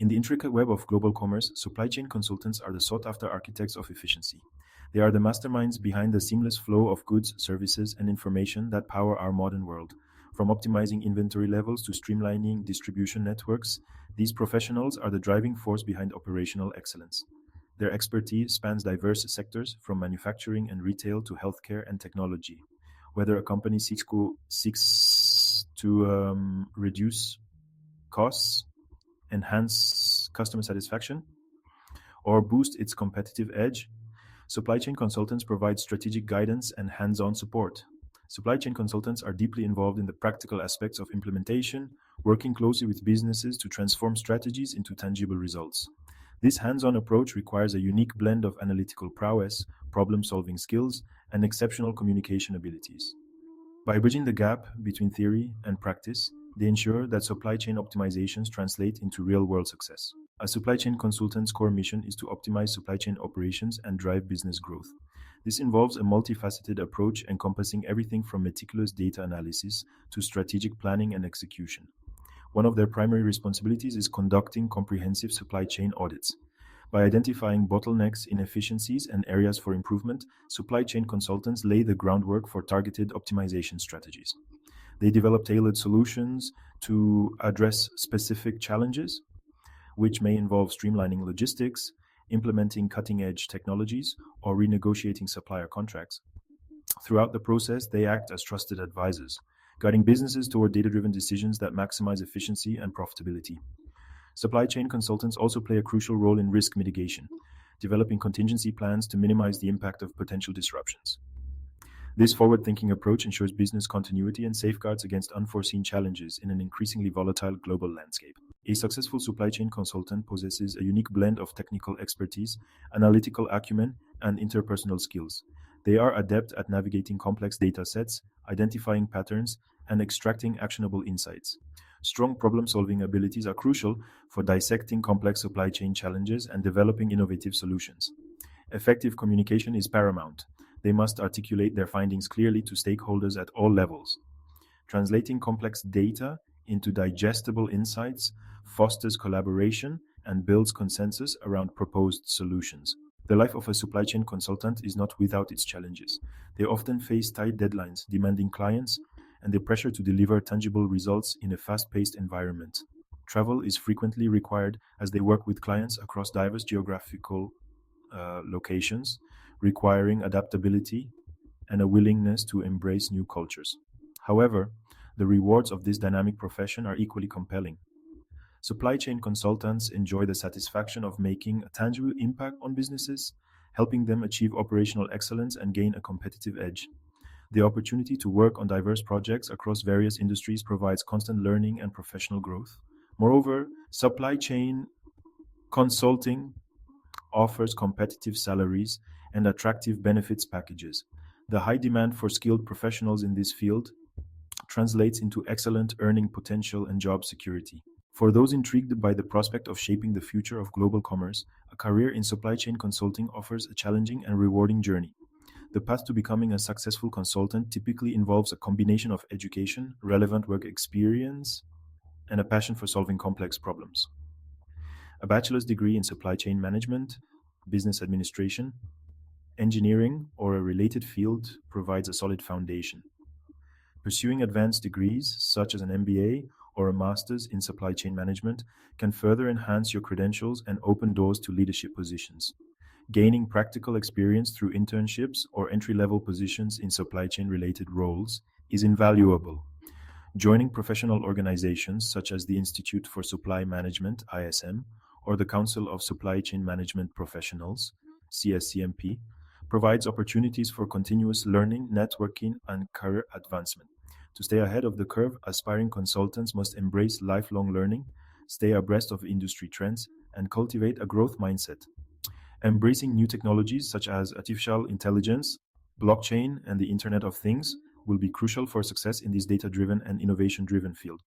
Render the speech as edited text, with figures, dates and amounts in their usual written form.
In the intricate web of global commerce, supply chain consultants are the sought-after architects of efficiency. They are the masterminds behind the seamless flow of goods, services, and information that power our modern world. From optimizing inventory levels to streamlining distribution networks, these professionals are the driving force behind operational excellence. Their expertise spans diverse sectors, from manufacturing and retail to healthcare and technology. Whether a company seeks to reduce costs, enhance customer satisfaction, or boost its competitive edge, supply chain consultants provide strategic guidance and hands on support. Supply chain consultants are deeply involved in the practical aspects of implementation, working closely with businesses to transform strategies into tangible results. This hands on approach requires a unique blend of analytical prowess, problem solving skills, and exceptional communication abilities. By bridging the gap between theory and practice, they ensure that supply chain optimizations translate into real world success. A supply chain consultant's core mission is to optimize supply chain operations and drive business growth. This involves a multifaceted approach encompassing everything from meticulous data analysis to strategic planning and execution. One of their primary responsibilities is conducting comprehensive supply chain audits. By identifying bottlenecks, inefficiencies, and areas for improvement, supply chain consultants lay the groundwork for targeted optimization strategies. They develop tailored solutions to address specific challenges, which may involve streamlining logistics, implementing cutting edge technologies, or renegotiating supplier contracts. Throughout the process, they act as trusted advisors, guiding businesses toward data driven decisions that maximize efficiency and profitability. Supply chain consultants also play a crucial role in risk mitigation, developing contingency plans to minimize the impact of potential disruptions. This forward thinking approach ensures business continuity and safeguards against unforeseen challenges in an increasingly volatile global landscape. A successful supply chain consultant possesses a unique blend of technical expertise, analytical acumen, and interpersonal skills. They are adept at navigating complex data sets, identifying patterns, and extracting actionable insights. Strong problem solving abilities are crucial for dissecting complex supply chain challenges and developing innovative solutions. Effective communication is paramount. They must articulate their findings clearly to stakeholders at all levels. Translating complex data into digestible insights fosters collaboration and builds consensus around proposed solutions. The life of a supply chain consultant is not without its challenges. They often face tight deadlines, demanding clients, and the pressure to deliver tangible results in a fast paced environment. Travel is frequently required as they work with clients across diverse geographical locations, requiring adaptability and a willingness to embrace new cultures. However, the rewards of this dynamic profession are equally compelling. Supply chain consultants enjoy the satisfaction of making a tangible impact on businesses, helping them achieve operational excellence and gain a competitive edge. The opportunity to work on diverse projects across various industries provides constant learning and professional growth. Moreover, supply chain consulting offers competitive salaries and attractive benefits packages. The high demand for skilled professionals in this field translates into excellent earning potential and job security. For those intrigued by the prospect of shaping the future of global commerce, a career in supply chain consulting offers a challenging and rewarding journey. The path to becoming a successful consultant typically involves a combination of education, relevant work experience, and a passion for solving complex problems. A bachelor's degree in supply chain management, business administration, engineering, or a related field provides a solid foundation. Pursuing advanced degrees, such as an MBA or a master's in supply chain management, can further enhance your credentials and open doors to leadership positions. Gaining practical experience through internships or entry-level positions in supply chain related roles is invaluable. Joining professional organizations such as the Institute for Supply Management (ISM) or the Council of Supply Chain Management Professionals (CSCMP) provides opportunities for continuous learning, networking, and career advancement. To stay ahead of the curve, aspiring consultants must embrace lifelong learning, stay abreast of industry trends, and cultivate a growth mindset. Embracing new technologies such as artificial intelligence, blockchain, and the Internet of Things will be crucial for success in this data-driven and innovation-driven field.